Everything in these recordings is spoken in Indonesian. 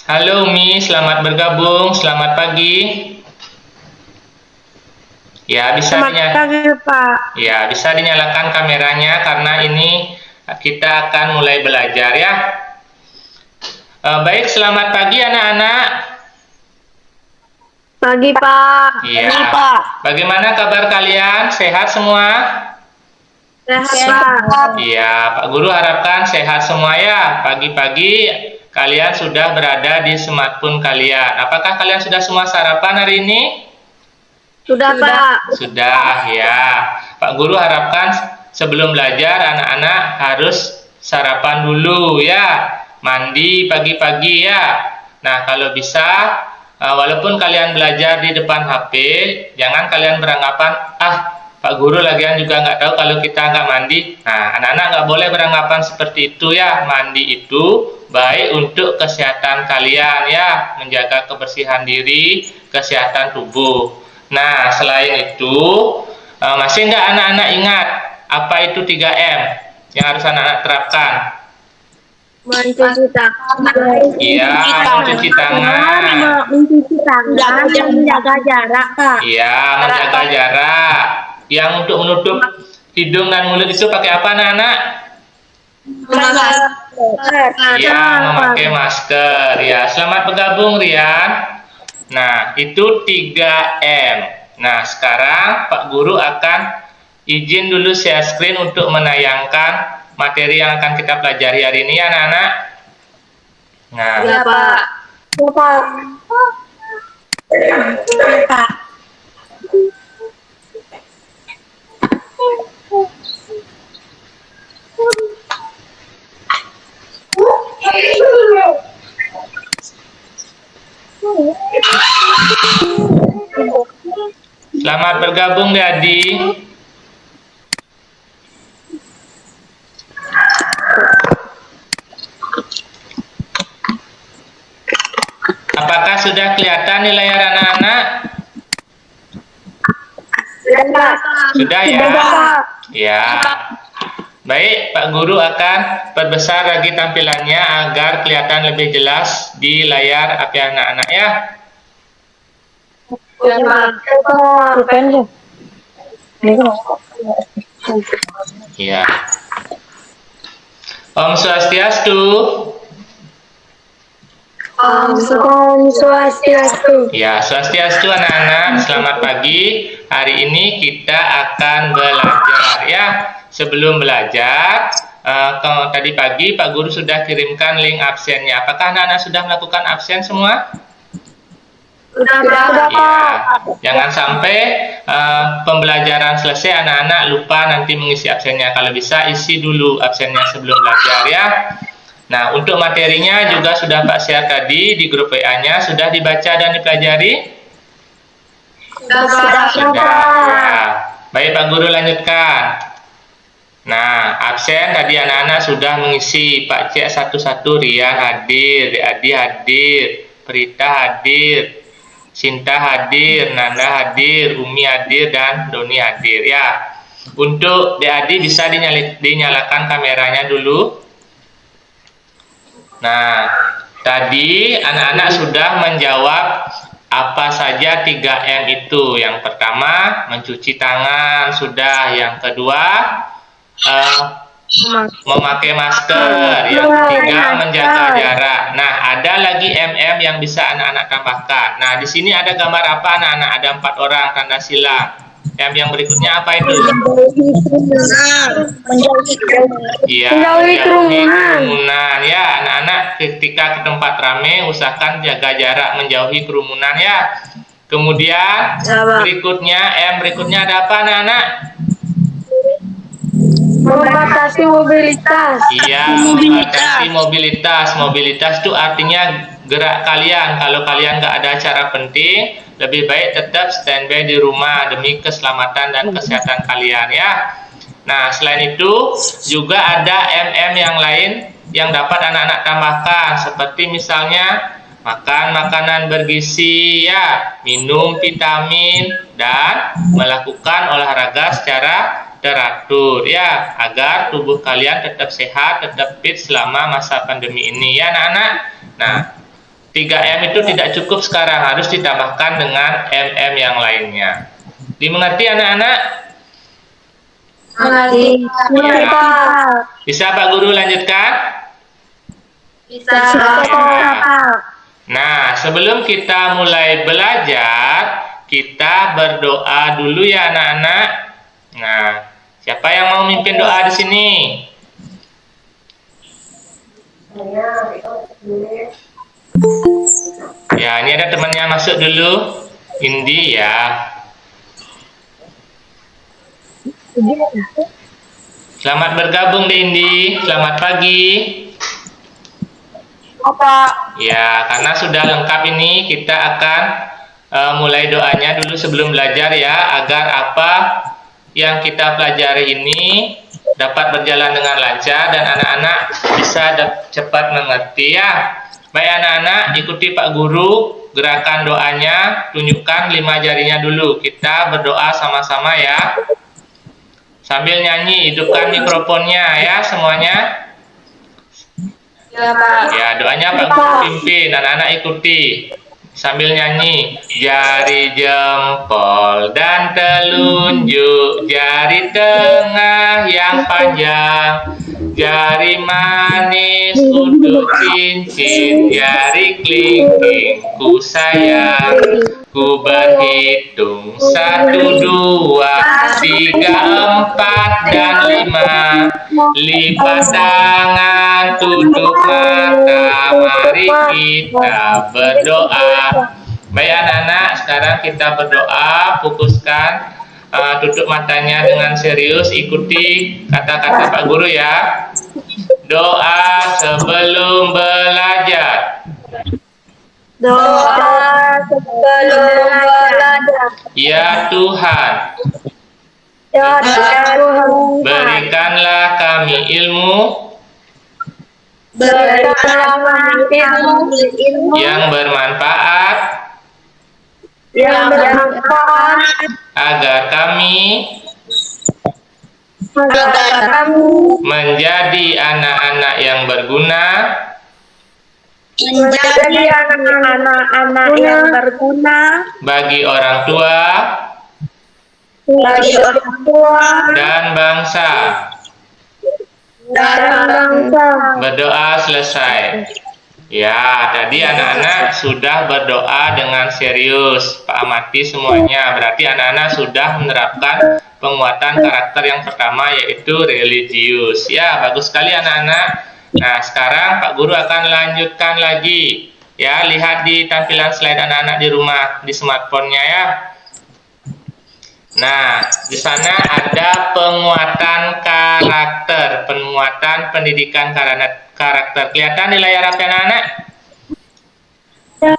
Halo Umi, selamat bergabung, selamat pagi. Ya, Selamat pagi, Pak. bisa dinyalakan kameranya karena ini kita akan mulai belajar ya. Baik, selamat pagi anak-anak. Pagi, Pak. Iya. Pagi, Pak. Bagaimana kabar kalian? Sehat semua? Sehat, Pak. Iya, Pak Guru harapkan sehat semua ya. Pagi-pagi kalian sudah berada di smartphone kalian. Apakah kalian sudah semua sarapan hari ini? Sudah, Pak. Sudah ya. Pak Guru harapkan sebelum belajar anak-anak harus sarapan dulu ya. Mandi pagi-pagi ya. Nah, kalau bisa walaupun kalian belajar di depan HP, jangan kalian beranggapan, Pak Guru lagian juga nggak tahu kalau kita nggak mandi. Nah, anak-anak nggak boleh beranggapan seperti itu ya. Mandi itu baik untuk kesehatan kalian ya, menjaga kebersihan diri, kesehatan tubuh. Nah, selain itu, masih nggak anak-anak ingat apa itu 3M yang harus anak-anak terapkan? Mencuci tangan. Iya, mencuci tangan. Mencuci tangan. Menjaga jarak, Pak. Iya, menjaga jarak. Yang untuk menutup hidung dan mulut itu pakai apa anak-anak? Iya, memakai masker. Ya, selamat bergabung Rian. Nah, itu 3M. Nah, sekarang Pak Guru akan izin dulu share screen untuk menayangkan materi yang akan kita pelajari hari ini ya anak-anak. Nah, Ya, Pak. Ya, Pak. Pak. selamat bergabung Dadi. Apakah sudah kelihatan di layar anak-anak? Sudah ya? Ya. Baik, Pak Guru akan perbesar lagi tampilannya agar kelihatan lebih jelas di layar HP anak-anak ya. Ya. Om Swastiastu. Om Swastiastu. Ya, Swastiastu anak-anak, selamat pagi. Hari ini kita akan belajar ya. Sebelum belajar, kalau tadi pagi Pak Guru sudah kirimkan link absennya. Apakah anak-anak sudah melakukan absen semua? Sudah, Ya, jangan sampai pembelajaran selesai anak-anak lupa nanti mengisi absennya. Kalau bisa isi dulu absennya sebelum belajar ya. Nah, untuk materinya juga sudah Pak share tadi di grup WA-nya. Sudah dibaca dan dipelajari? Sudah. Ya. Baik, Pak Guru lanjutkan. Nah, absen tadi anak-anak sudah mengisi. Pak Cek satu-satu, Rian hadir, Adi hadir, Prita hadir, Sinta hadir, Nanda hadir, Umi hadir, dan Doni hadir ya. Untuk Adi bisa dinyalakan kameranya dulu. Nah, tadi anak-anak sudah menjawab apa saja 3M itu. Yang pertama, mencuci tangan, sudah. Yang kedua, memakai masker. Yang ketiga, menjaga jarak. Nah, ada lagi MM yang bisa anak-anak tambahkan. Nah, di sini ada gambar apa anak-anak? Ada 4 orang tanda silang. Yang berikutnya apa itu? Menjauhi kerumunan ya anak-anak. Ketika ke tempat ramai usahakan jaga jarak, menjauhi kerumunan ya. Kemudian berikutnya berikutnya ada apa anak-anak? Membatasi mobilitas. Iya, membatasi mobilitas. Mobilitas itu artinya gerak kalian. Kalau kalian nggak ada acara penting, lebih baik tetap standby di rumah demi keselamatan dan kesehatan kalian ya. Nah, selain itu juga ada MM yang lain yang dapat anak-anak tambahkan, seperti misalnya makan makanan bergizi ya, minum vitamin, dan melakukan olahraga secara teratur ya, agar tubuh kalian tetap sehat, tetap fit selama masa pandemi ini ya anak-anak. Nah, 3M itu tidak cukup sekarang, harus ditambahkan dengan MM yang lainnya. Dimengerti anak-anak? Mengerti. Bisa Pak Guru lanjutkan? Bisa. Nah, sebelum kita mulai belajar, kita berdoa dulu ya anak-anak. Nah, siapa yang mau mimpin doa di sini? Ya, ini ada temannya masuk dulu. Indi ya. Selamat bergabung Indi. Selamat pagi. Ya, karena sudah lengkap ini, kita akan mulai doanya dulu sebelum belajar ya, agar apa yang kita pelajari ini dapat berjalan dengan lancar dan anak-anak bisa cepat mengerti ya. Baik anak-anak, ikuti Pak Guru gerakan doanya, tunjukkan 5 jarinya dulu. Kita berdoa sama-sama ya. Sambil nyanyi, hidupkan mikrofonnya ya semuanya. Ya, doanya Pak Guru pimpin, anak-anak ikuti. Sambil nyanyi, jari jempol dan telunjuk, jari tengah yang panjang, jari manis untuk cincin, jari kelingking ku sayang, ku berhitung 1, 2, 3, 4, dan 5. Lipat tangan, tutup mata, mari kita berdoa. Baik anak-anak, sekarang kita berdoa, fokuskan, tutup matanya dengan serius, ikuti kata-kata Pak Guru ya. Doa sebelum belajar. Doa sebelum belajar. Ya Tuhan, Ya Tuhan, berikanlah kami ilmu berikanlah kami ilmu yang bermanfaat yang bermanfaat agar kami agar kami menjadi anak-anak yang berguna menjadi anak-anak yang berguna bagi orang tua bagi orang tua dan bangsa. dan bangsa. Berdoa selesai. Ya, tadi anak-anak sudah berdoa dengan serius. Pak amati semuanya. Berarti anak-anak sudah menerapkan penguatan karakter yang pertama, yaitu religius. Ya, bagus sekali anak-anak. Nah, sekarang Pak Guru akan lanjutkan lagi. Ya, lihat di tampilan slide anak-anak di rumah, di smartphone-nya ya. Nah, di sana ada penguatan karakter, penguatan pendidikan karakter. Kelihatan di layar HP anak-anak?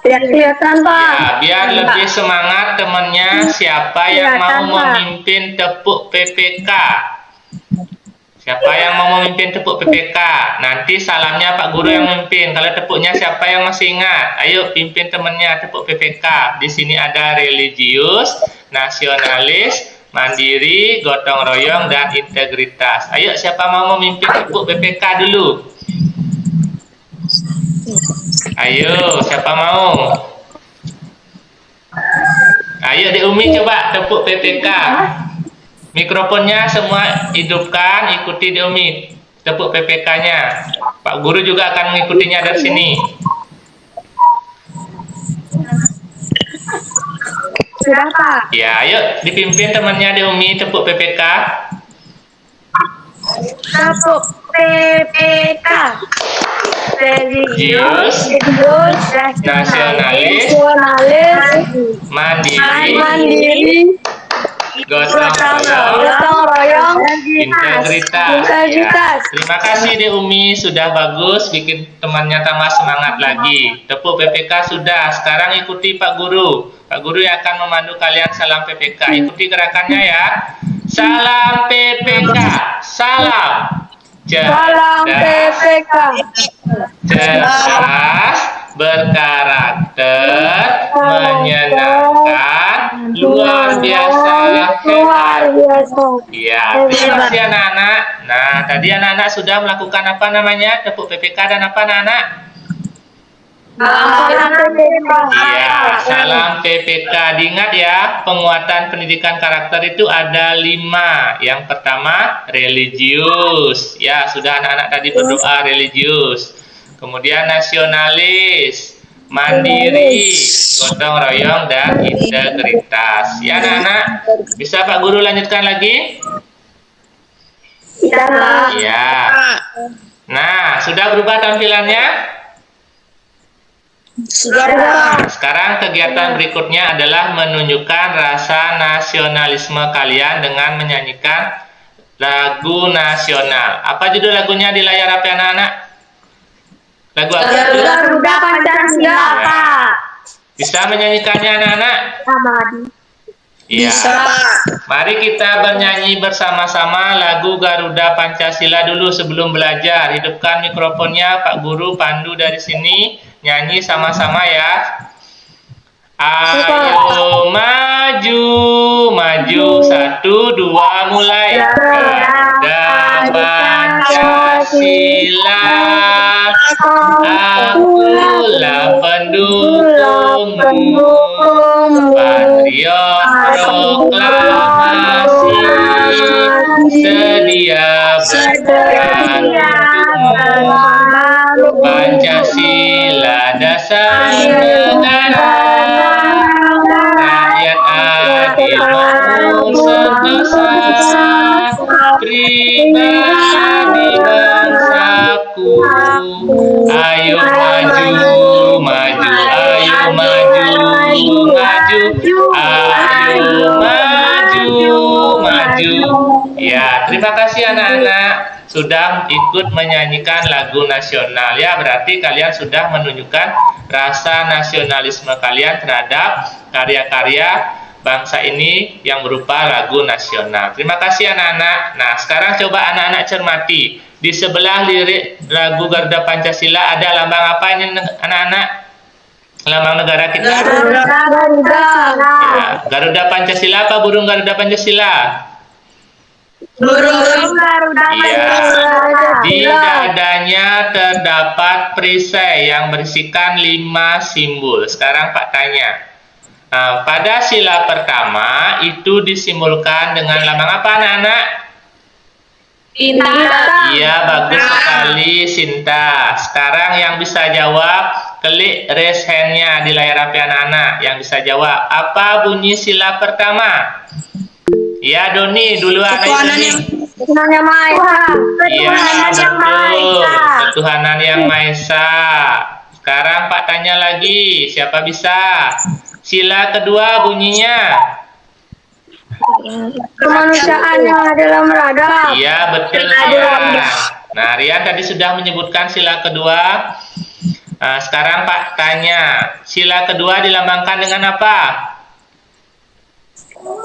Kelihatan Pak. Ya, biar lebih semangat temannya, siapa yang mau memimpin tepuk PPK? Siapa yang mau memimpin tepuk PPK? Nanti salamnya Pak Guru yang memimpin. Kalau tepuknya siapa yang masih ingat? Ayo pimpin temannya tepuk PPK. Di sini ada religius, nasionalis, mandiri, gotong royong, dan integritas. Ayo siapa mau memimpin tepuk PPK dulu? Ayo, siapa mau? Ayo di Umi coba tepuk PPK. Mikrofonnya semua hidupkan, ikuti di Umi. Tepuk PPK-nya. Pak Guru juga akan mengikutinya dari sini. Sudah Pak. Ya, ayo dipimpin temannya di Umi tepuk PPK. Tepuk PPK. Religius, nasionalis, mandiri, gotong royong, integritas. Ya. Terima kasih De Umi, sudah bagus, bikin temannya tambah semangat lagi. Tepuk PPK sudah, sekarang ikuti Pak Guru. Pak Guru yang akan memandu kalian salam PPK. Ikuti gerakannya ya. Salam PPK, salam. Salam PPK. Cerdas, berkarakter, menyenangkan, luar biasa, hebat. Ya, terima kasih anak-anak. Nah, tadi anak-anak sudah melakukan apa namanya? Tepuk PPK dan apa anak-anak? Salam PPK. Iya, salam PPK. Diingat ya, penguatan pendidikan karakter itu ada 5. Yang pertama, religius. Ya, sudah anak-anak tadi berdoa religius. Kemudian nasionalis, mandiri, gotong royong, dan integritas. Ya, anak-anak, bisa Pak Guru lanjutkan lagi? Ya. Nah, sudah berubah tampilannya? Sudah. Sekarang kegiatan berikutnya adalah menunjukkan rasa nasionalisme kalian dengan menyanyikan lagu nasional. Apa judul lagunya di layar HP anak-anak? Lagu apa? Garuda Pancasila, Pak. Bisa menyanyikannya anak-anak? Iya. Bisa, Pak. Mari kita bernyanyi bersama-sama lagu Garuda Pancasila dulu sebelum belajar. Hidupkan mikrofonnya Pak Guru pandu dari sini. Nyanyi sama-sama ya. Ayo maju, maju, 1, 2, mulai. Garuda Pancasila, akulah pendukungmu, patriot proklamasi, sedia berperang untukmu. Pancasila dasar negara, rakyat adil makmur sentosa, pribadi bangsaku. Ayo maju, maju, ayo maju, maju, ayo maju, maju. Ya, terima kasih anak-anak sudah ikut menyanyikan lagu nasional. Ya, berarti kalian sudah menunjukkan rasa nasionalisme kalian terhadap karya-karya bangsa ini yang berupa lagu nasional. Terima kasih anak-anak. Nah, sekarang coba anak-anak cermati. Di sebelah lirik lagu Garuda Pancasila ada lambang apa ini anak-anak? Lambang negara kita? Garuda. Ya, Garuda Pancasila apa burung Garuda Pancasila? Burung Garuda Iya. Pancasila. Di dadanya terdapat perisai yang berisikan 5 simbol. Sekarang Pak tanya. Nah, pada sila pertama itu disimbolkan dengan lambang apa anak-anak? Bintang. Iya, bagus sekali Sinta. Sekarang yang bisa jawab, klik raise hand-nya di layar HP anak-anak. Yang bisa jawab, apa bunyi sila pertama? Ya, Doni, duluan aja Doni. Ketuhanan Yang Maha Esa. Iya, betul. Ketuhanan Yang Maha Esa. Sekarang Pak tanya lagi, siapa bisa? Sila kedua bunyinya. Kemanusiaan yang adalah meradab. Iya, betul Rian. Nah, Rian tadi sudah menyebutkan sila kedua. Nah, sekarang Pak tanya, sila kedua dilambangkan dengan apa?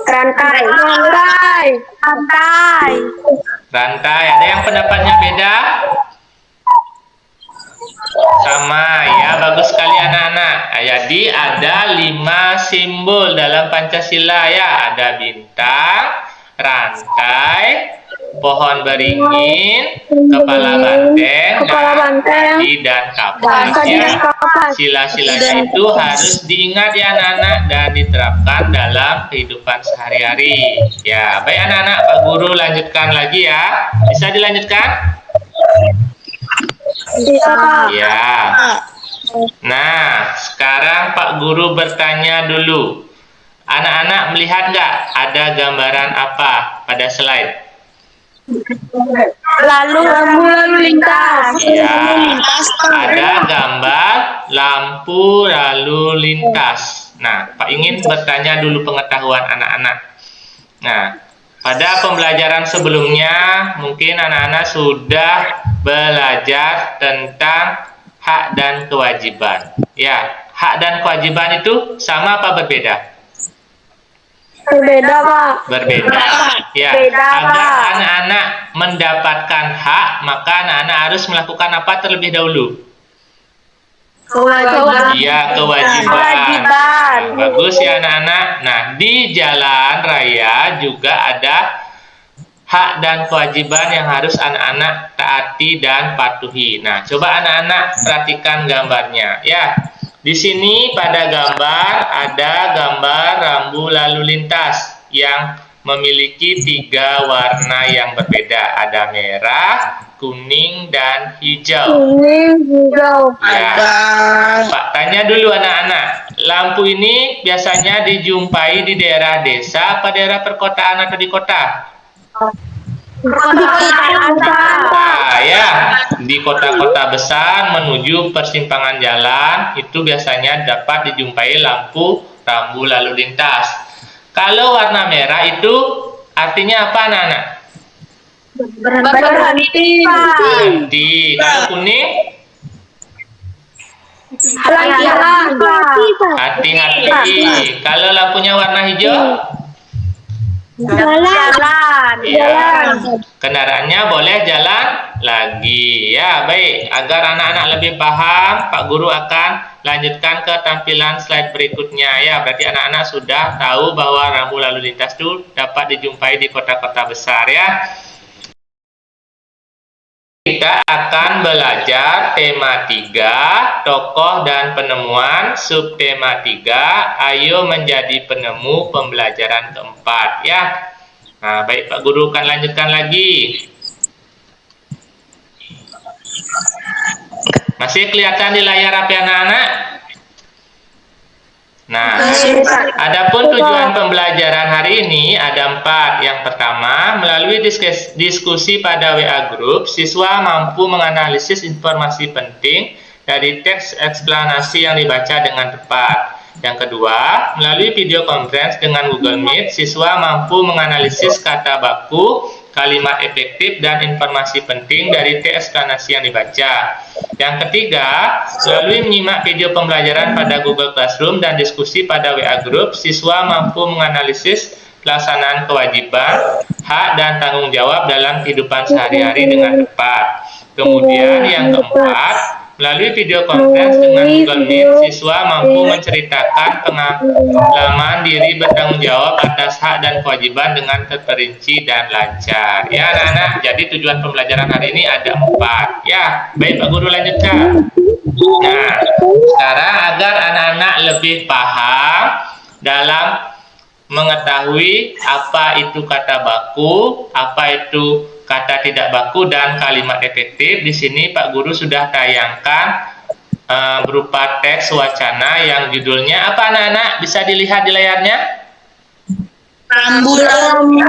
Rantai. Rantai. Rantai. Rantai. Ada yang pendapatnya beda? Sama ya, bagus sekali anak-anak. Jadi ada 5 simbol dalam Pancasila ya. Ada bintang, rantai, pohon beringin, kepala banteng, dan kapas ya. Sila-silanya itu harus diingat ya anak-anak dan diterapkan dalam kehidupan sehari-hari. Ya, baik anak-anak, Pak Guru lanjutkan lagi ya. Bisa dilanjutkan? Ya. Nah, sekarang Pak Guru bertanya dulu. Anak-anak melihat nggak ada gambaran apa pada slide? Lalu lintas. Ya, ada gambar lampu lalu lintas. Nah, Pak ingin bertanya dulu pengetahuan anak-anak. Nah, pada pembelajaran sebelumnya, mungkin anak-anak sudah belajar tentang hak dan kewajiban. Ya, hak dan kewajiban itu sama apa berbeda? Berbeda, Pak. Berbeda. Ya, Beda, agar Pak. anak-anak mendapatkan hak, maka anak-anak harus melakukan apa terlebih dahulu? Kewajiban. Iya, kewajiban. Bagus ya anak-anak. Nah, di jalan raya juga ada hak dan kewajiban yang harus anak-anak taati dan patuhi. Nah, coba anak-anak perhatikan gambarnya ya. Di sini pada gambar ada gambar rambu lalu lintas yang memiliki 3 warna yang berbeda. Ada merah, kuning, dan hijau. Ya. Pak tanya dulu anak-anak, lampu ini biasanya dijumpai di daerah desa apa daerah perkotaan atau di kota? Nah, ya, di kota-kota besar menuju persimpangan jalan itu biasanya dapat dijumpai lampu rambu lalu lintas. Kalau warna merah itu artinya apa anak-anak? Berhenti. Berhenti. Kalau kuning? Hati-hati. Kalau lampunya warna hijau? Jalan. Ya, kendaraannya boleh jalan lagi. Ya, baik. Agar anak-anak lebih paham, Pak Guru akan lanjutkan ke tampilan slide berikutnya. Ya, berarti anak-anak sudah tahu bahwa rambu lalu lintas itu dapat dijumpai di kota-kota besar ya. Kita akan belajar tema 3, tokoh dan penemuan, subtema 3, ayo menjadi penemu, pembelajaran keempat ya. Nah, baik Pak Guru akan lanjutkan lagi. Masih kelihatan di layar HP anak-anak? Nah, adapun tujuan pembelajaran hari ini ada 4. Yang pertama, melalui diskusi pada WA Group, siswa mampu menganalisis informasi penting dari teks eksplanasi yang dibaca dengan tepat. Yang kedua, melalui video conference dengan Google Meet, siswa mampu menganalisis kata baku, kalimat efektif, dan informasi penting dari teks eksplanasi yang dibaca. Yang ketiga, melalui menyimak video pembelajaran pada Google Classroom dan diskusi pada WA Group, siswa mampu menganalisis pelaksanaan kewajiban, hak, dan tanggung jawab dalam kehidupan sehari-hari dengan tepat. Kemudian yang keempat, melalui video conference dengan Google Meet, siswa mampu menceritakan pengalaman diri bertanggung jawab atas hak dan kewajiban dengan terperinci dan lancar. Ya anak-anak, jadi tujuan pembelajaran hari ini ada 4. Ya, baik Pak Guru lanjutkan. Nah, sekarang agar anak-anak lebih paham dalam mengetahui apa itu kata baku, apa itu kata tidak baku, dan kalimat efektif. Di sini Pak Guru sudah tayangkan berupa teks wacana yang judulnya apa anak-anak? Bisa dilihat di layarnya? Rambu lalu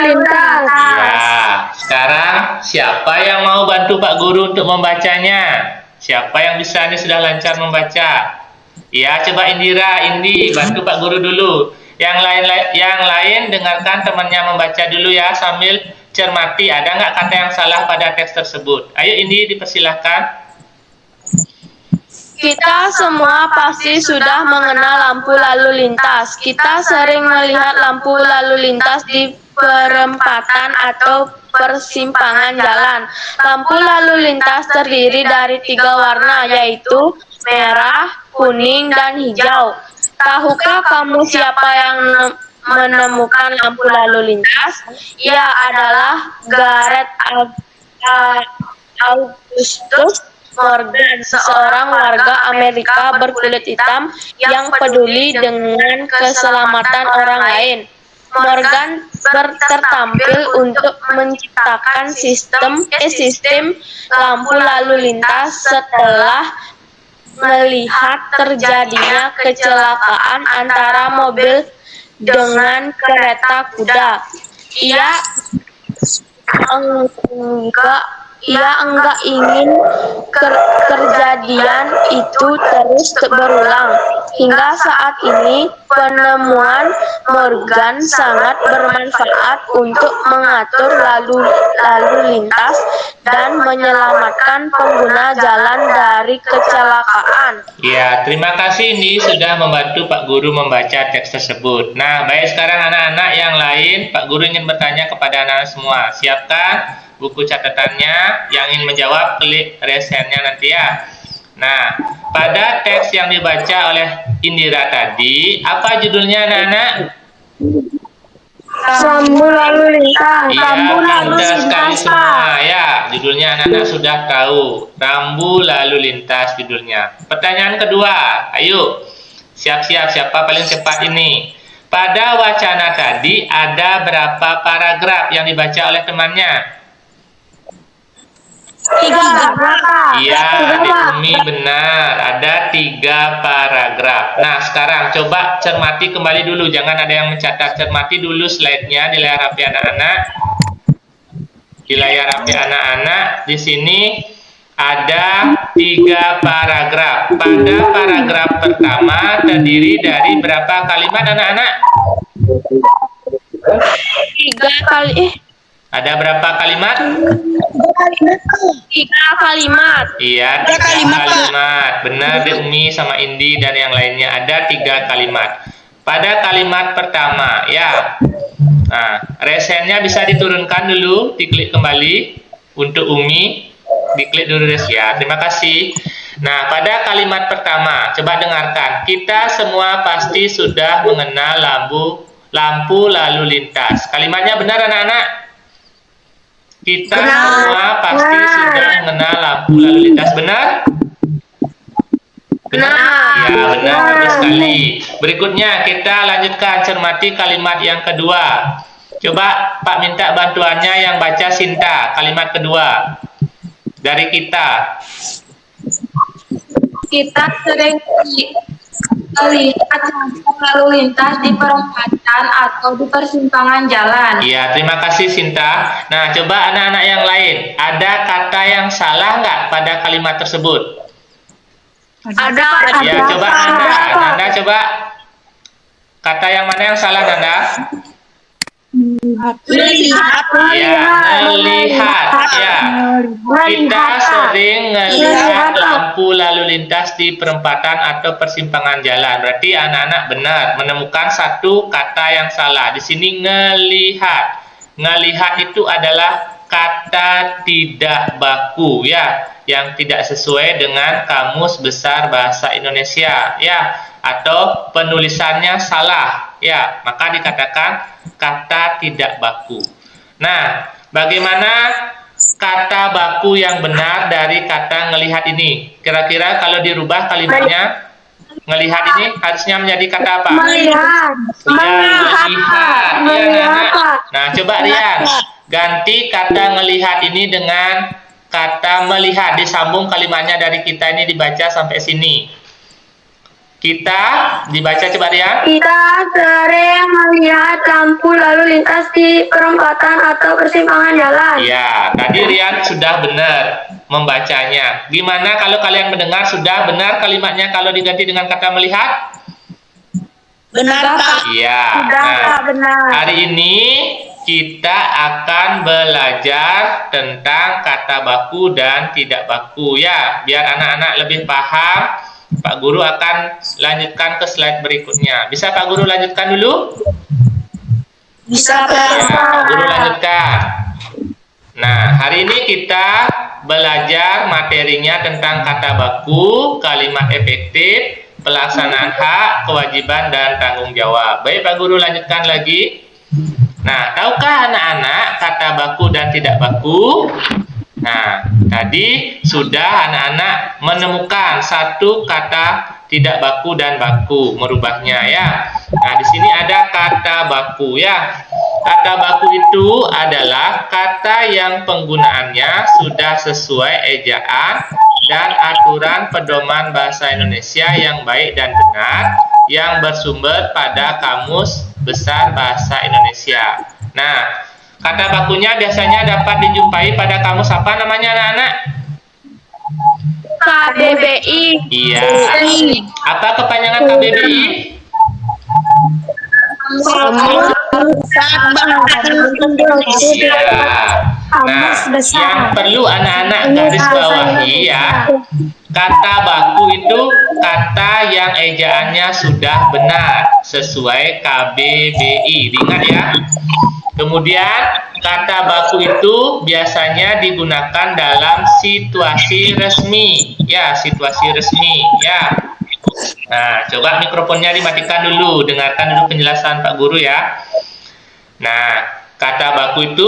lintas. Ya, sekarang siapa yang mau bantu Pak Guru untuk membacanya? Siapa yang bisa nih sudah lancar membaca? Ya, coba Indi bantu Pak Guru dulu. Yang lain dengarkan temannya membaca dulu ya sambil cermati ada nggak kata yang salah pada teks tersebut. Ayo Indi dipersilahkan. Kita semua pasti sudah mengenal lampu lalu lintas. Kita sering melihat lampu lalu lintas di perempatan atau persimpangan jalan. Lampu lalu lintas terdiri dari 3 warna, yaitu merah, kuning, dan hijau. Tahukah kamu siapa yang menemukan lampu lalu lintas? Ia adalah Gareth Augustus Morgan, seorang warga Amerika berkulit hitam yang peduli dengan keselamatan orang lain. Morgan tertampil untuk menciptakan sistem lampu lalu lintas setelah melihat terjadinya kecelakaan antara mobil dengan kereta kuda. Ia enggak ingin kejadian itu terus berulang. Hingga saat ini, penemuan Morgan sangat bermanfaat untuk mengatur lalu lintas dan menyelamatkan pengguna jalan dari kecelakaan. Ya, terima kasih Indi sudah membantu Pak Guru membaca teks tersebut. Nah, baik sekarang anak-anak yang lain, Pak Guru ingin bertanya kepada anak-anak semua. Siapkan buku catatannya, yang ingin menjawab klik raise hand-nya nanti ya. Nah, pada teks yang dibaca oleh Indira tadi, apa judulnya anak-anak? Rambu lalu lintas. Iya, pintar sekali semua ya. Judulnya anak-anak sudah tahu. Rambu lalu lintas judulnya. Pertanyaan kedua, ayo. Siap-siap, siapa paling cepat ini? Pada wacana tadi ada berapa paragraf yang dibaca oleh temannya? 3. Iya, Adik Umi benar. Ada 3 paragraf. Nah, sekarang coba cermati kembali dulu. Jangan ada yang mencatat. Cermati dulu slide-nya di layar HP anak-anak. Di layar HP anak-anak, di sini ada 3 paragraf. Pada paragraf pertama terdiri dari berapa kalimat anak-anak? 3 kali. Ada berapa kalimat? 3 kalimat. Iya, 3 kalimat. Benar, Dek Umi sama Indi dan yang lainnya. Ada 3 kalimat. Pada kalimat pertama, ya. Nah, resennya bisa diturunkan dulu, diklik kembali. Untuk Umi, diklik dulu res ya. Terima kasih. Nah, pada kalimat pertama, coba dengarkan. Kita semua pasti sudah mengenal lampu lalu lintas. Kalimatnya benar, anak-anak? Kita semua pasti sudah mengenal lampu lalu lintas. Benar? Benar? Ya, benar. Bagus sekali. Berikutnya kita lanjutkan, cermati kalimat yang kedua. Coba Pak minta bantuannya yang baca Sinta. Kalimat kedua dari kita. Kita sering melihat lampu lalu lintas di perempatan atau di persimpangan jalan. Iya, terima kasih Sinta. Nah, coba anak-anak yang lain, ada kata yang salah nggak pada kalimat tersebut? Ada. Ya, coba Nanda coba. Kata yang mana yang salah, Nanda? Melihat. Ya, melihat. Ya, kita sering melihat lampu lalu lintas di perempatan atau persimpangan jalan. Berarti anak-anak benar menemukan satu kata yang salah. Di sini ngelihat. Ngelihat itu adalah kata tidak baku ya, yang tidak sesuai dengan Kamus Besar Bahasa Indonesia ya, atau penulisannya salah ya, maka dikatakan kata tidak baku. Nah, bagaimana kata baku yang benar dari kata ngelihat ini? Kira-kira kalau dirubah kalimatnya, ngelihat ini harusnya menjadi kata apa? Melihat. Ya, melihat. Ya, Melihat. nah, coba Rian, ganti kata ngelihat ini dengan kata melihat. Disambung kalimatnya dari kita ini dibaca sampai sini. Kita dibaca coba Rian. Kita sering melihat lampu lalu lintas di perempatan atau persimpangan jalan. Ya, tadi Rian sudah benar membacanya. Gimana kalau kalian mendengar sudah benar kalimatnya kalau diganti dengan kata melihat? Benar, Pak. Iya. Sudah, Nah, Pak, benar. hari ini kita akan belajar tentang kata baku dan tidak baku ya. Biar anak-anak lebih paham, Pak Guru akan lanjutkan ke slide berikutnya. Bisa Pak Guru lanjutkan dulu? Bisa, Pak. Ya, Pak Guru lanjutkan. Nah, hari ini kita belajar materinya tentang kata baku, kalimat efektif, pelaksanaan hak, kewajiban, dan tanggung jawab. Baik Pak Guru lanjutkan lagi. Nah, tahukah anak-anak kata baku dan tidak baku? Nah, tadi sudah anak-anak menemukan satu kata tidak baku dan baku, merubahnya ya. Nah, di sini ada kata baku ya. Kata baku itu adalah kata yang penggunaannya sudah sesuai ejaan dan aturan pedoman bahasa Indonesia yang baik dan benar yang bersumber pada Kamus Besar Bahasa Indonesia. Nah, kata bakunya biasanya dapat dijumpai pada kamus apa namanya anak-anak? KBBI. Iya. Apa kepanjangan KBBI? Iya. Nah, yang perlu anak-anak garis bawahi ya, kata baku itu kata yang ejaannya sudah benar sesuai KBBI. Diingat ya. Kemudian kata baku itu biasanya digunakan dalam situasi resmi. Ya, situasi resmi ya. Nah, coba mikrofonnya dimatikan dulu, dengarkan dulu penjelasan Pak Guru ya. Nah, kata baku itu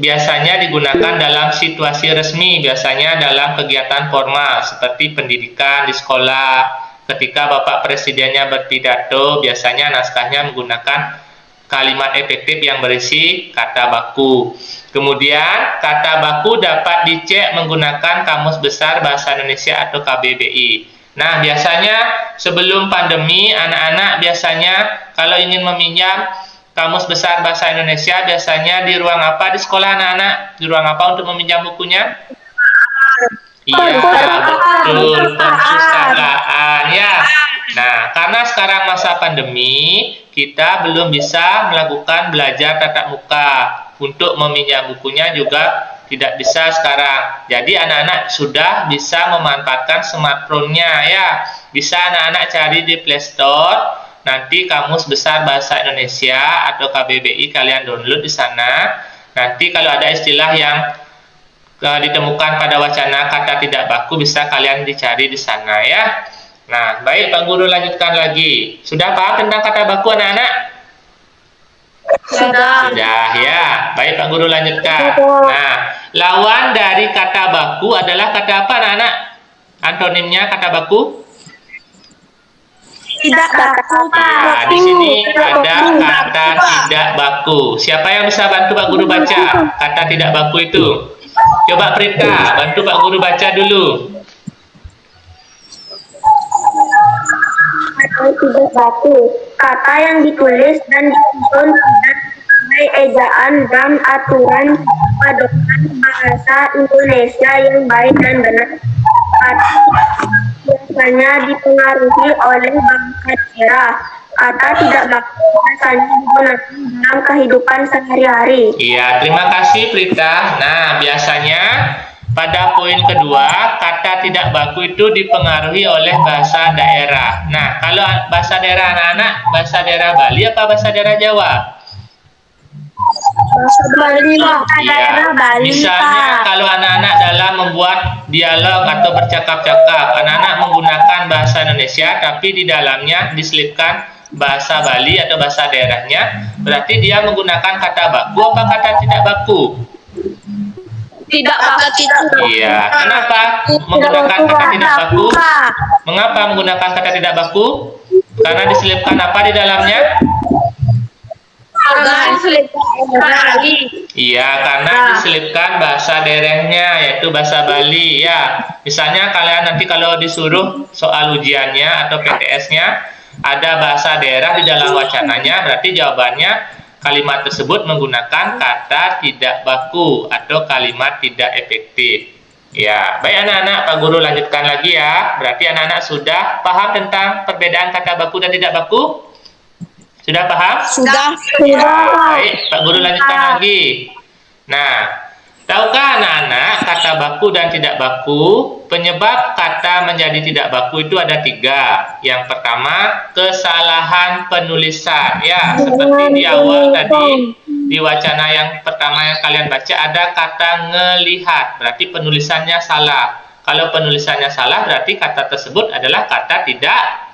biasanya digunakan dalam situasi resmi, biasanya dalam kegiatan formal seperti pendidikan di sekolah. Ketika Bapak Presidennya berpidato, biasanya naskahnya menggunakan kalimat efektif yang berisi kata baku. Kemudian, kata baku dapat dicek menggunakan Kamus Besar Bahasa Indonesia atau KBBI. Nah, biasanya sebelum pandemi, anak-anak biasanya kalau ingin meminjam Kamus Besar Bahasa Indonesia, biasanya di ruang apa di sekolah anak-anak? Di ruang apa untuk meminjam bukunya? Iya, betul, perpustakaan ya. Nah, karena sekarang masa pandemi, kita belum bisa melakukan belajar tatap muka. Untuk meminjam bukunya juga tidak bisa sekarang. Jadi anak-anak sudah bisa memanfaatkan smartphone-nya ya. Bisa anak-anak cari di Play Store. Nanti Kamus Besar Bahasa Indonesia atau KBBI kalian download di sana. Nanti kalau ada istilah yang ditemukan pada wacana kata tidak baku, bisa kalian dicari di sana ya. Nah, baik Pak Guru, lanjutkan lagi. Sudah paham tentang kata baku anak-anak? Sudah. Sudah ya. Baik Pak Guru, lanjutkan. Nah, lawan dari kata baku adalah kata apa anak-anak? Antonimnya kata baku? Tidak baku, Pak. Ya, di sini ada kata tidak baku. Siapa yang bisa bantu Pak Guru baca kata tidak baku itu? Coba Prita, bantu Pak Guru baca dulu. Kata tidak baku, kata yang ditulis dan disusun tidak sesuai ejaan dan aturan pedoman bahasa Indonesia yang baik dan benar. Kata biasanya dipengaruhi oleh bahasa daerah. Kata tidak baku biasanya digunakan dalam kehidupan sehari-hari. Iya, terima kasih Prita. Nah, biasanya pada poin kedua, kata tidak baku itu dipengaruhi oleh bahasa daerah. Nah, kalau bahasa daerah anak-anak, bahasa daerah Bali apa bahasa daerah Jawa? Bahasa Bali, Iya. Misalnya kalau anak-anak dalam membuat dialog atau bercakap-cakap, anak-anak menggunakan bahasa Indonesia, tapi di dalamnya diselipkan bahasa Bali atau bahasa daerahnya, berarti dia menggunakan kata baku apa kata tidak baku? Tidak baku. Iya, kenapa menggunakan kata tidak baku? Mengapa menggunakan kata tidak baku? Karena diselipkan apa di dalamnya? Iya, karena diselipkan bahasa daerahnya, yaitu bahasa Bali ya. Misalnya kalian nanti kalau disuruh soal ujiannya atau PTS-nya ada bahasa daerah di dalam wacananya, berarti jawabannya kalimat tersebut menggunakan kata tidak baku atau kalimat tidak efektif. Ya, baik anak-anak, Pak Guru lanjutkan lagi ya. Berarti anak-anak sudah paham tentang perbedaan kata baku dan tidak baku? Sudah paham? Sudah. Ya, baik, Pak Guru lanjutkan lagi. Nah, tahukah anak-anak kata baku dan tidak baku? Penyebab kata menjadi tidak baku itu ada 3. Yang pertama, kesalahan penulisan. Ya, seperti di awal tadi, di wacana yang pertama yang kalian baca ada kata ngelihat. Berarti penulisannya salah. Kalau penulisannya salah, berarti kata tersebut adalah kata tidak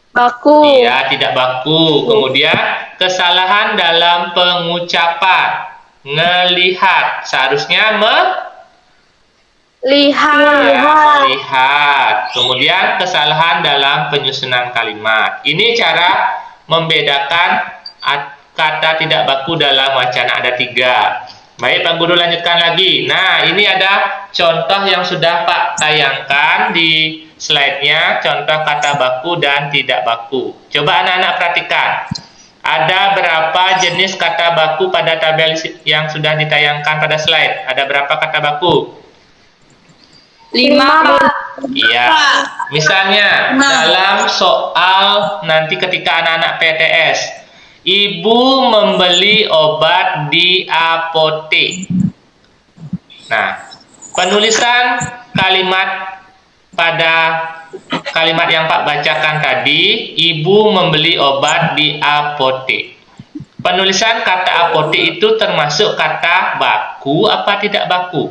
Baku. iya, tidak baku. Kemudian, kesalahan dalam pengucapan. Ngelihat. Seharusnya melihat. Kemudian, kesalahan dalam penyusunan kalimat. Ini cara membedakan kata tidak baku dalam wacana, ada 3. Baik, Pak Guru lanjutkan lagi. Nah, ini ada contoh yang sudah Pak tayangkan di slide-nya, contoh kata baku dan tidak baku. Coba anak-anak perhatikan. Ada berapa jenis kata baku pada tabel yang sudah ditayangkan pada slide? Ada berapa kata baku? 5. Iya. Misalnya, dalam soal nanti ketika anak-anak PTS, Ibu membeli obat di apotek. Nah, penulisan kalimat pada kalimat yang Pak bacakan tadi, Ibu membeli obat di apotek. Penulisan kata apotek itu termasuk kata baku apa tidak baku?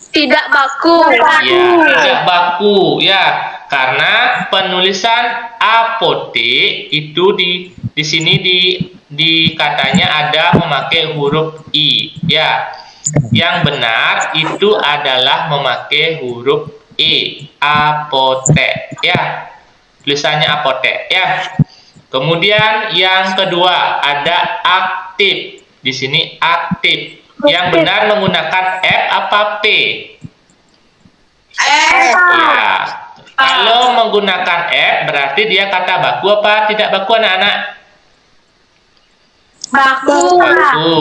Tidak baku. Ya, tidak baku ya. Karena penulisan apotek itu di sini di katanya ada memakai huruf I. Ya, yang benar itu adalah memakai huruf E. Apotek. Ya, tulisannya apotek. Ya. Kemudian yang kedua ada aktif. Di sini aktif. Yang benar menggunakan F apa P? Ya. Kalau menggunakan F berarti dia kata baku apa tidak baku anak-anak? Baku. Baku.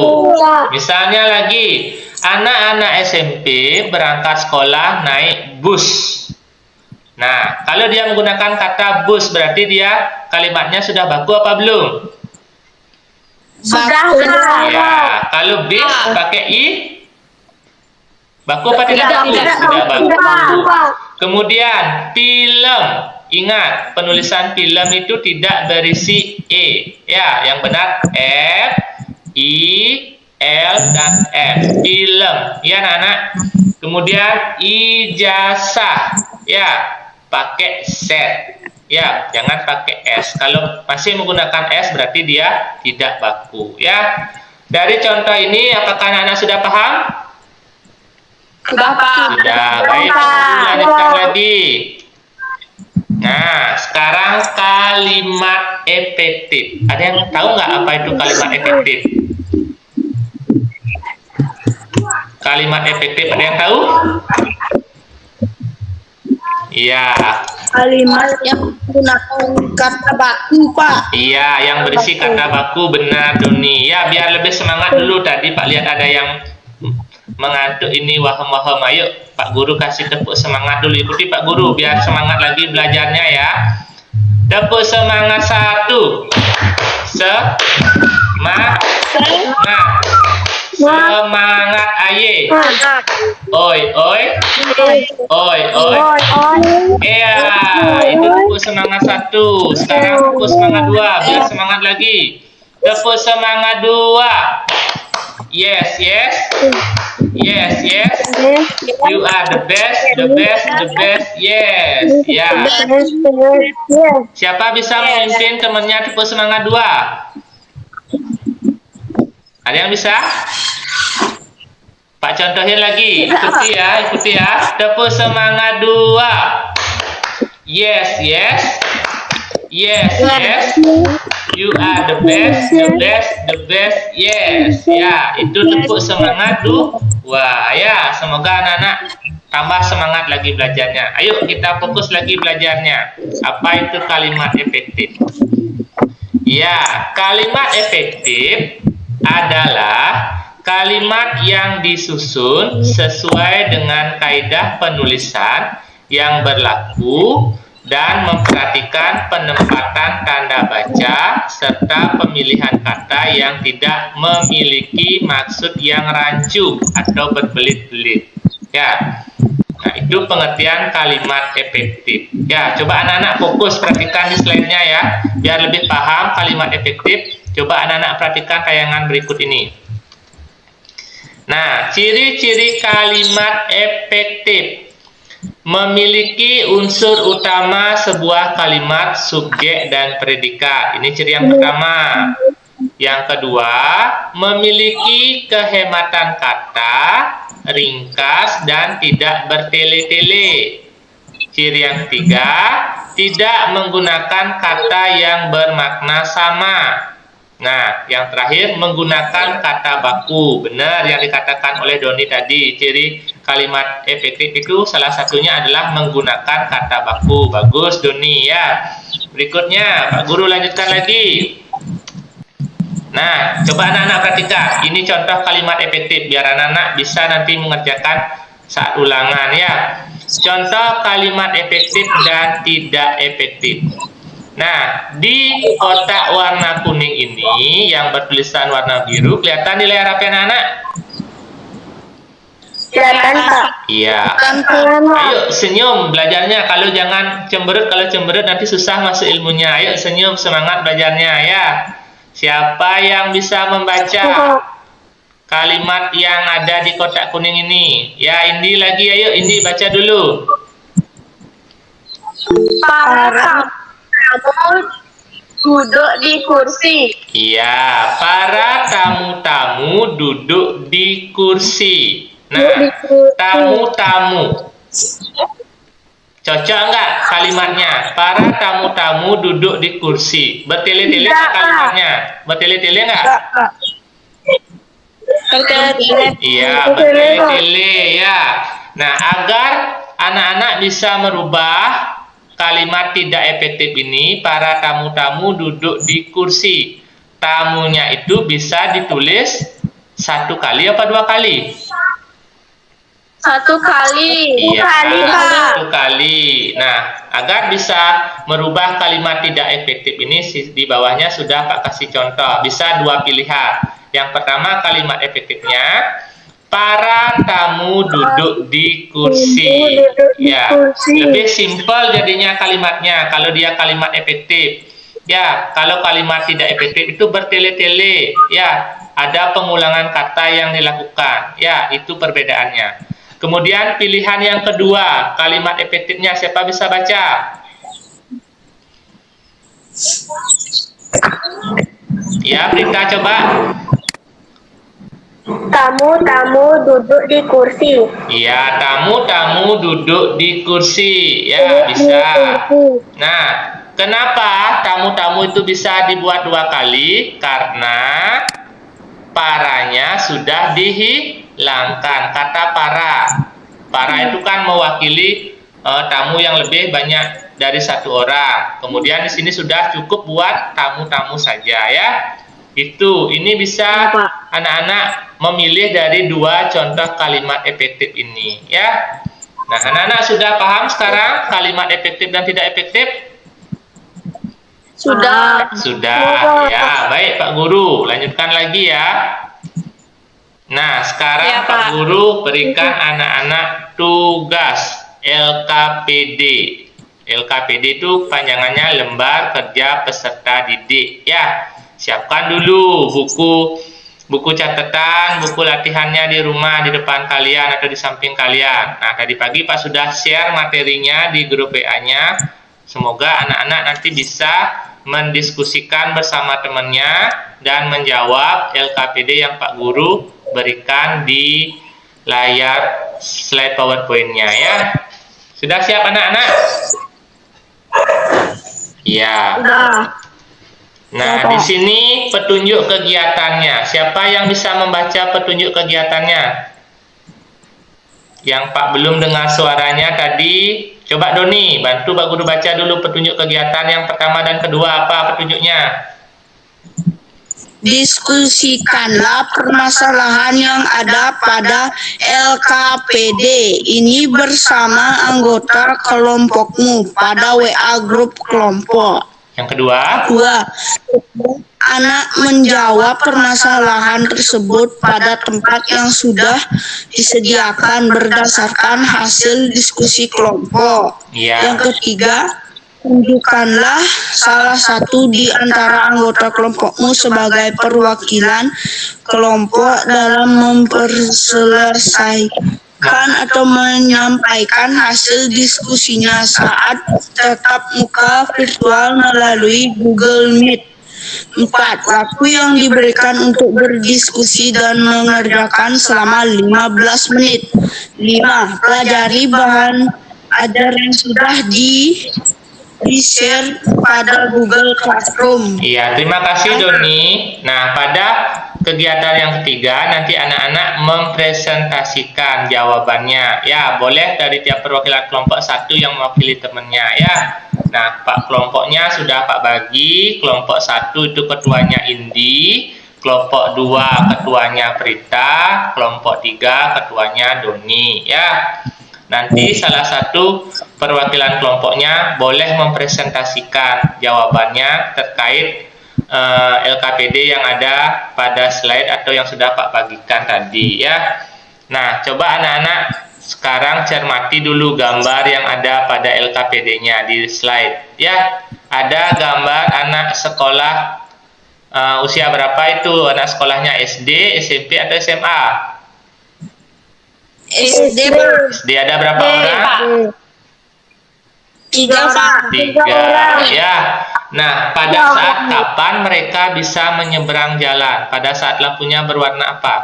Misalnya lagi, anak-anak SMP berangkat sekolah naik bus. Nah, kalau dia menggunakan kata bus berarti dia kalimatnya sudah baku apa belum? Sudah. Ya, kalau bis pakai I baku apa tidak baku? Sudah baku. Kemudian film, ingat penulisan film itu tidak berisi E. Ya, yang benar F, I, L dan F. Film, ya anak-anak. Kemudian ijazah, ya pakai Z. Ya, jangan pakai S. Kalau masih menggunakan S berarti dia tidak baku. Ya, dari contoh ini apakah anak-anak sudah paham? Sudah, Pak. Sudah, baik. Lanjutkan lagi. Nah, sekarang kalimat efektif. Ada yang tahu nggak apa itu kalimat efektif? Kalimat efektif ada yang tahu? Iya. Kalimat yang menggunakan kata baku, Pak. Iya, yang berisi kata baku, benar Doni. Ya, biar lebih semangat dulu tadi Pak lihat ada yang mengantuk ini waham-waham. Ayo Pak Guru kasih tepuk semangat dulu, ikuti Pak Guru biar semangat lagi belajarnya ya. Tepuk semangat satu. Semangat aye. Oi oi. Oi oi. Iya, itu tepuk semangat satu. Sekarang tepuk semangat dua, biar semangat lagi. Tepuk semangat dua. Yes, yes. Yes, yes. You are the best, the best, the best. Yes, ya. Siapa bisa memimpin temannya tepuk semangat dua? Ada yang bisa? Pak contohin lagi. Ikuti ya, ikuti ya. Tepuk semangat dua. Yes, yes. Yes, yes. You are the best, the best, the best. Yes, ya. Itu tepuk semangat dua. Ya, semoga anak-anak tambah semangat lagi belajarnya. Ayo kita fokus lagi belajarnya. Apa itu kalimat efektif? Ya, kalimat efektif adalah kalimat yang disusun sesuai dengan kaidah penulisan yang berlaku dan memperhatikan penempatan tanda baca serta pemilihan kata yang tidak memiliki maksud yang rancu atau berbelit-belit. Ya, nah itu pengertian kalimat efektif. Ya, coba anak-anak fokus perhatikan di slide-nya ya, biar lebih paham kalimat efektif. Coba anak-anak perhatikan tayangan berikut ini. Nah, ciri-ciri kalimat efektif. Memiliki unsur utama sebuah kalimat, subjek dan predikat. Ini ciri yang pertama. Yang kedua, memiliki kehematan kata, ringkas dan tidak bertele-tele. Ciri yang ketiga, tidak menggunakan kata yang bermakna sama. Nah, yang terakhir menggunakan kata baku. Benar yang dikatakan oleh Doni tadi. Ciri kalimat efektif itu salah satunya adalah menggunakan kata baku. Bagus Doni ya. Berikutnya Pak Guru lanjutkan lagi. Nah, coba anak-anak perhatikan. Ini contoh kalimat efektif biar anak-anak bisa nanti mengerjakan saat ulangan ya. Contoh kalimat efektif dan tidak efektif. Nah, di kotak warna kuning ini yang bertulisan warna biru, kelihatan di layar HP anak-anak? Kelihatan, Pak. Iya. Ayo senyum belajarnya. Kalau jangan cemberut, kalau cemberut nanti susah masuk ilmunya. Ayo senyum, semangat belajarnya ya. Siapa yang bisa membaca kalimat yang ada di kotak kuning ini? Ya, Indi lagi. Ayo Indi baca dulu. duduk di kursi. Iya, para tamu-tamu duduk di kursi. Nah, tamu-tamu. Cocok nggak kalimatnya? Para tamu-tamu duduk di kursi. Bertele-tele nggak kalimatnya? Bertele-tele nggak? Iya, bertele-tele ya. Nah, agar anak-anak bisa merubah kalimat tidak efektif ini, para tamu-tamu duduk di kursi. Tamunya itu bisa ditulis satu kali apa dua kali? Satu kali. Iya, satu kali. Nah, agar bisa merubah kalimat tidak efektif ini, di bawahnya sudah Pak kasih contoh. Bisa dua pilihan. Yang pertama kalimat efektifnya, para tamu duduk di kursi. Ya, lebih simpel jadinya kalimatnya kalau dia kalimat efektif. Ya, kalau kalimat tidak efektif itu bertele-tele. Ya, ada pengulangan kata yang dilakukan. Ya, itu perbedaannya. Kemudian pilihan yang kedua, kalimat efektifnya siapa bisa baca? Ya, Prita coba. Tamu-tamu duduk di kursi. Iya, tamu-tamu duduk di kursi. Ya, bisa. Nah, kenapa tamu-tamu itu bisa dibuat dua kali? Karena paranya sudah dihilangkan. Kata para. Para itu kan mewakili tamu yang lebih banyak dari satu orang. Kemudian di sini sudah cukup buat tamu-tamu saja ya. Ini bisa anak-anak memilih dari dua contoh kalimat efektif ini ya. Nah, anak-anak sudah paham sekarang kalimat efektif dan tidak efektif? Sudah. Sudah ya. Baik Pak Guru, lanjutkan lagi ya. Nah, sekarang Ya, Pak Pak. Guru berikan anak-anak tugas LKPD. LKPD itu panjangannya Lembar Kerja Peserta Didik ya. Siapkan dulu buku catatan, buku latihannya di rumah, di depan kalian atau di samping kalian. Nah, tadi pagi Pak sudah share materinya di grup WA-nya. Semoga anak-anak nanti bisa mendiskusikan bersama temannya dan menjawab LKPD yang Pak Guru berikan di layar slide PowerPoint-nya ya. Sudah siap anak-anak? Iya. Nah, di sini petunjuk kegiatannya. Siapa yang bisa membaca petunjuk kegiatannya? Yang Pak belum dengar suaranya tadi, coba Doni, bantu Pak Guru baca dulu petunjuk kegiatan yang pertama dan kedua. Apa petunjuknya? Diskusikanlah permasalahan yang ada pada LKPD ini bersama anggota kelompokmu pada WA grup kelompok. Yang kedua? Anak menjawab permasalahan tersebut pada tempat yang sudah disediakan berdasarkan hasil diskusi kelompok. Ya. Yang ketiga, tunjukkanlah salah satu di antara anggota kelompokmu sebagai perwakilan kelompok dalam memperselesaikan atau menyampaikan hasil diskusinya saat tatap muka virtual melalui Google Meet. 4. Waktu yang diberikan untuk berdiskusi dan mengerjakan selama 15 menit. 5. Pelajari bahan ajar yang sudah di-share pada Google Classroom. Iya, terima kasih Doni. Nah, pada kegiatan yang ketiga nanti anak-anak mempresentasikan jawabannya. Ya, boleh dari tiap perwakilan kelompok satu yang mewakili temannya ya. Nah, Pak kelompoknya sudah Pak bagi. Kelompok 1 itu ketuanya Indi, kelompok 2 ketuanya Prita, kelompok 3 ketuanya Doni ya. Nanti salah satu perwakilan kelompoknya boleh mempresentasikan jawabannya terkait LKPD yang ada pada slide atau yang sudah Pak bagikan tadi ya. Nah, coba anak-anak sekarang cermati dulu gambar yang ada pada LKPD-nya di slide ya. Ada gambar anak sekolah usia berapa itu? Anak sekolahnya SD, SMP atau SMA? SD. SD ada berapa orang? 3, Pak. 3 ya. Nah, pada saat kapan mereka bisa menyeberang jalan? Pada saat lampunya berwarna apa?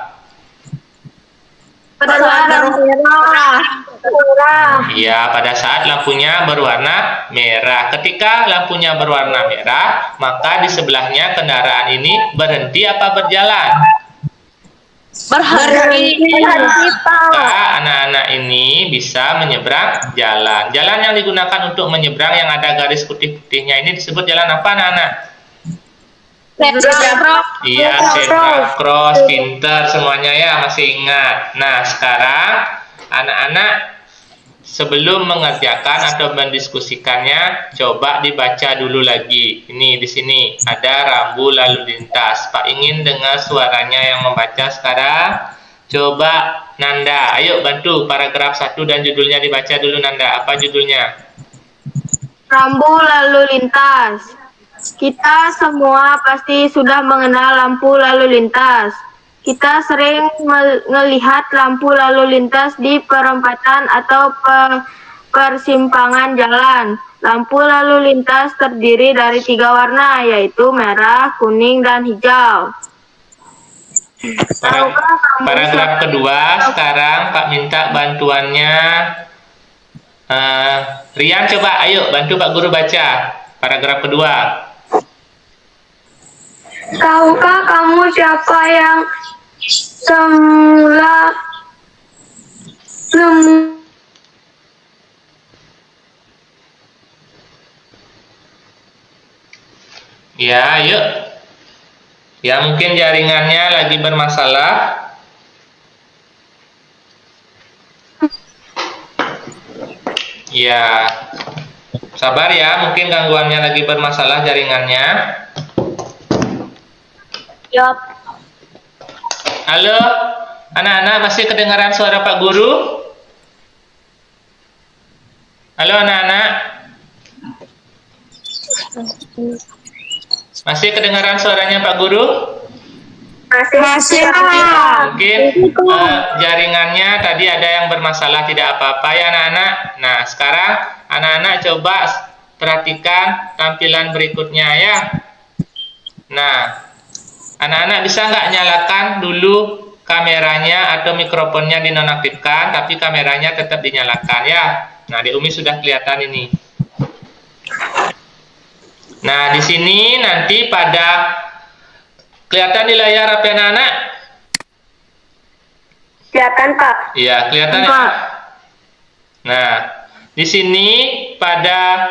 Iya, pada saat lampunya berwarna merah. Ketika lampunya berwarna merah, maka di sebelahnya kendaraan ini berhenti apa berjalan? Berhenti. Maka anak-anak ini bisa menyeberang jalan. Jalan yang digunakan untuk menyeberang yang ada garis putih-putihnya ini disebut jalan apa, anak-anak? Iya, zebra cross, pinter semuanya ya, masih ingat. Nah, sekarang anak-anak sebelum mengerjakan atau mendiskusikannya, coba dibaca dulu lagi. Ini di sini ada rambu lalu lintas. Pak ingin dengar suaranya yang membaca sekarang. Coba Nanda, ayo bantu paragraf 1 dan judulnya dibaca dulu Nanda. Apa judulnya? Rambu lalu lintas. Kita semua pasti sudah mengenal lampu lalu lintas. Kita sering melihat lampu lalu lintas di perempatan atau persimpangan jalan. Lampu lalu lintas terdiri dari 3 warna, yaitu merah, kuning, dan hijau. Paragraf kedua, sekarang Pak minta bantuannya. Rian, coba ayo bantu Pak Guru baca paragraf kedua. Tahukah kamu siapa yang semula Ya, yuk. Ya, mungkin jaringannya lagi bermasalah. Ya, sabar ya, mungkin gangguannya lagi bermasalah jaringannya. Yap. Halo, anak-anak, masih kedengaran suara Pak Guru? Halo anak-anak, masih kedengaran suaranya Pak Guru? masih Mungkin jaringannya tadi ada yang bermasalah, tidak apa-apa ya anak-anak. Nah, sekarang anak-anak coba perhatikan tampilan berikutnya ya. Nah, anak-anak bisa nggak nyalakan dulu kameranya atau mikrofonnya dinonaktifkan, tapi kameranya tetap dinyalakan ya. Nah, di Umi sudah kelihatan ini. Nah, di sini nanti pada kelihatan di layar HP anak-anak? kelihatan Pak. Iya, kelihatan ya. Nah, di sini pada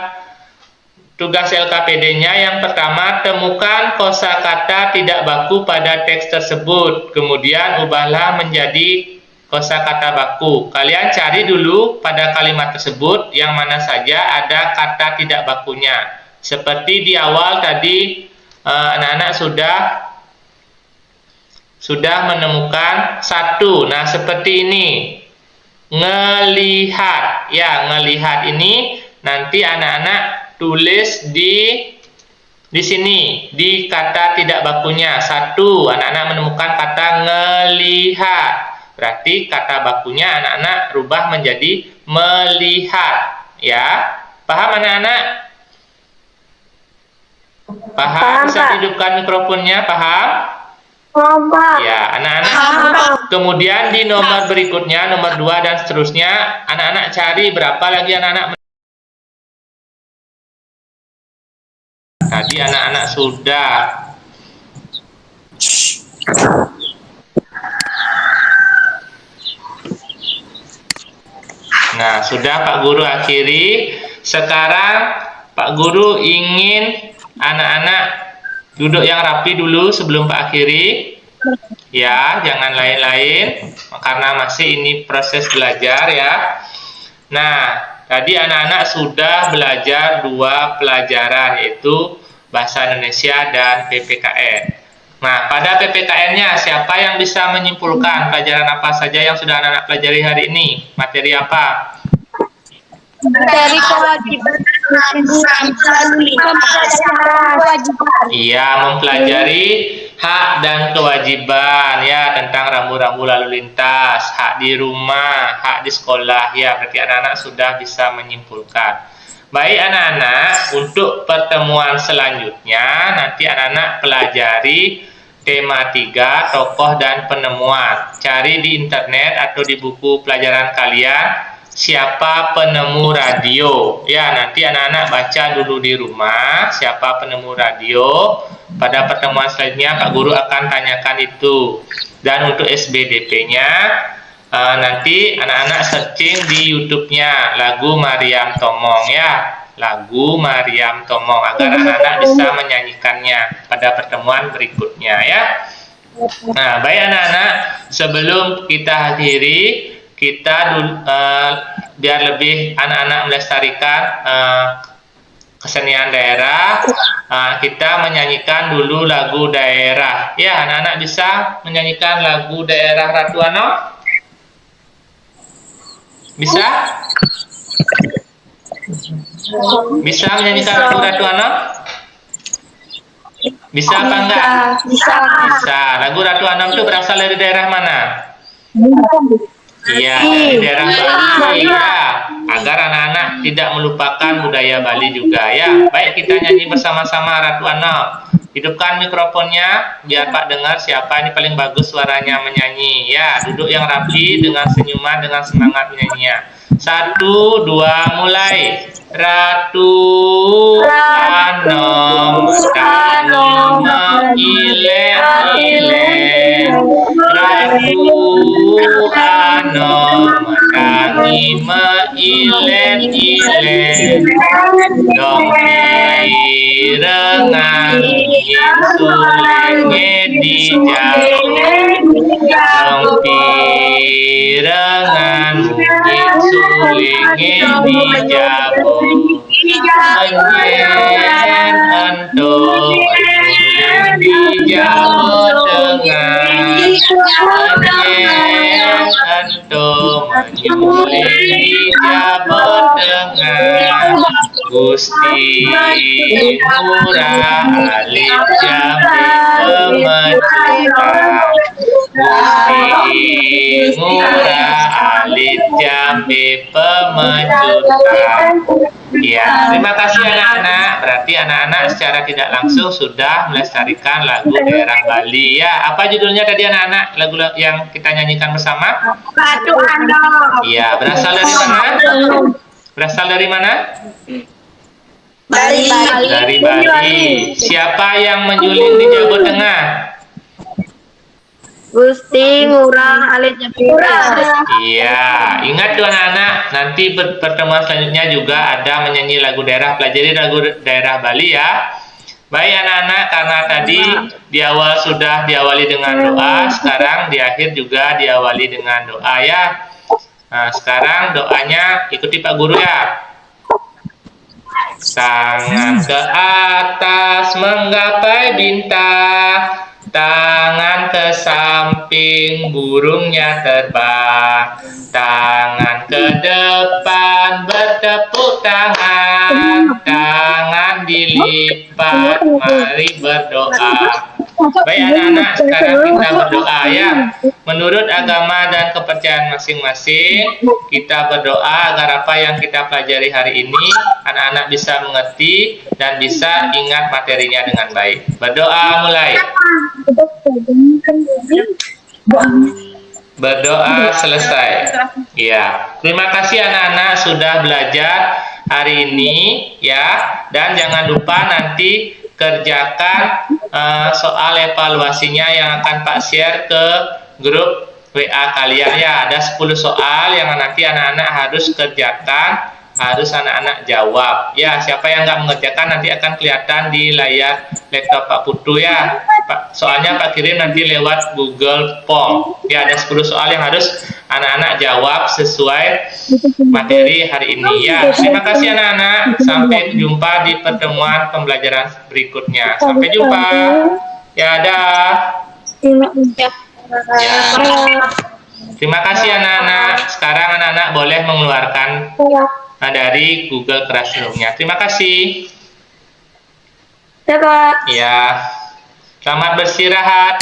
tugas LKPD-nya yang pertama, temukan kosakata tidak baku pada teks tersebut. Kemudian ubahlah menjadi kosakata baku. Kalian cari dulu pada kalimat tersebut yang mana saja ada kata tidak bakunya. Seperti di awal tadi anak-anak sudah menemukan satu. Nah, seperti ini. Ngelihat. Ya, ngelihat ini nanti anak-anak tulis di sini di kata tidak bakunya. Satu, anak-anak menemukan kata ngelihat. Berarti kata bakunya anak-anak rubah menjadi melihat. Ya, paham anak-anak? Paham? Bisa hidupkan mikrofonnya, paham? Pak. Ya, anak-anak. Kemudian di nomor berikutnya, nomor 2 dan seterusnya, anak-anak cari berapa lagi anak-anak. Tadi anak-anak sudah. Nah, sudah Pak Guru akhiri. Sekarang Pak Guru ingin anak-anak duduk yang rapi dulu sebelum Pak akhiri. Ya, jangan lain-lain karena masih ini proses belajar ya. Nah, tadi anak-anak sudah belajar 2 pelajaran, yaitu Bahasa Indonesia dan PPKN. Nah, pada PPKN-nya siapa yang bisa menyimpulkan pelajaran apa saja yang sudah anak-anak pelajari hari ini? Materi apa? Dari kewajiban Iya, mempelajari hak dan kewajiban ya tentang rambu-rambu lalu lintas, hak di rumah, hak di sekolah ya. Berarti anak-anak sudah bisa menyimpulkan. Baik anak-anak, untuk pertemuan selanjutnya nanti anak-anak pelajari tema 3, tokoh dan penemuan. Cari di internet atau di buku pelajaran kalian siapa penemu radio. Ya, nanti anak-anak baca dulu di rumah siapa penemu radio. Pada pertemuan selanjutnya Pak Guru akan tanyakan itu. Dan untuk SBDP-nya nanti anak-anak searching di YouTube-nya lagu Mariam Tomong ya, lagu Mariam Tomong, agar anak-anak bisa menyanyikannya pada pertemuan berikutnya ya. Nah, baik anak-anak, sebelum kita akhiri, kita biar lebih anak-anak melestarikan kesenian daerah, kita menyanyikan dulu lagu daerah. Ya, anak-anak bisa menyanyikan lagu daerah Ratu Ano? Bisa? Bisa menyanyikan lagu Ratu Ano? Bisa apa enggak? Bisa. Bisa. Lagu Ratu Ano itu berasal dari daerah mana? Iya, dari daerah Bali ya. Agar anak-anak tidak melupakan budaya Bali juga ya. Baik, kita nyanyi bersama-sama Ratu Ano. Hidupkan mikrofonnya biar Pak dengar siapa ini paling bagus suaranya menyanyi ya. Duduk yang rapi dengan senyuman, dengan semangat menyanyinya. 1, 2, mulai. Ratu Ano tani ilen-ilen, Ratu Ano tani ilen-ilen, dong pirengan sulenge dijauh, dong pirengan sulenge dijauh, anjen entuk dijauh tengah, anjen entuk menyuling dijauh tengah, Gusti murah alit jambi pemecutan, Gusti murah alit jambi pemecutan. Ya, terima kasih anak-anak. Berarti anak-anak secara tidak langsung sudah melestarikan lagu daerah Bali ya. Apa judulnya tadi anak-anak? Lagu yang kita nyanyikan bersama? Ratu Ano. Iya, berasal dari mana? Berasal dari mana? Bali. Dari Bali. Siapa yang menjuling di Jawa Tengah? Gusti Ngurah Alit Japura. Iya, ingat tuh anak-anak, nanti pertemuan selanjutnya juga ada menyanyi lagu daerah, pelajari lagu daerah Bali ya. Baik anak-anak, karena tadi di awal sudah diawali dengan doa, sekarang di akhir juga diawali dengan doa ya. Nah, sekarang doanya ikuti Pak Guru ya. Tangan ke atas menggapai bintang, tangan ke samping burungnya terbang, tangan ke depan bertepuk tangan, tangan dilipat, mari berdoa. Baik anak-anak, sekarang kita berdoa ya. Menurut agama dan kepercayaan masing-masing, kita berdoa agar apa yang kita pelajari hari ini anak-anak bisa mengerti dan bisa ingat materinya dengan baik. Berdoa mulai. Berdoa selesai. Ya, terima kasih anak-anak sudah belajar hari ini ya, dan jangan lupa nanti kerjakan soal evaluasinya yang akan Pak share ke grup WA kalian ya. Ada 10 soal yang nanti anak-anak harus kerjakan, harus anak-anak jawab ya. Siapa yang nggak mengerjakan nanti akan kelihatan di layar laptop Pak Putu ya. Soalnya Pak kirim nanti lewat Google Form ya. Ada 10 soal yang harus anak-anak jawab sesuai materi hari ini ya. Terima kasih anak-anak. Sampai jumpa di pertemuan pembelajaran berikutnya. Sampai jumpa. Ya, dah. Ya. Terima kasih anak-anak. Sekarang anak-anak boleh mengeluarkan dari Google Classroom-nya. Terima kasih. Ya, Pak. Ya. Selamat beristirahat.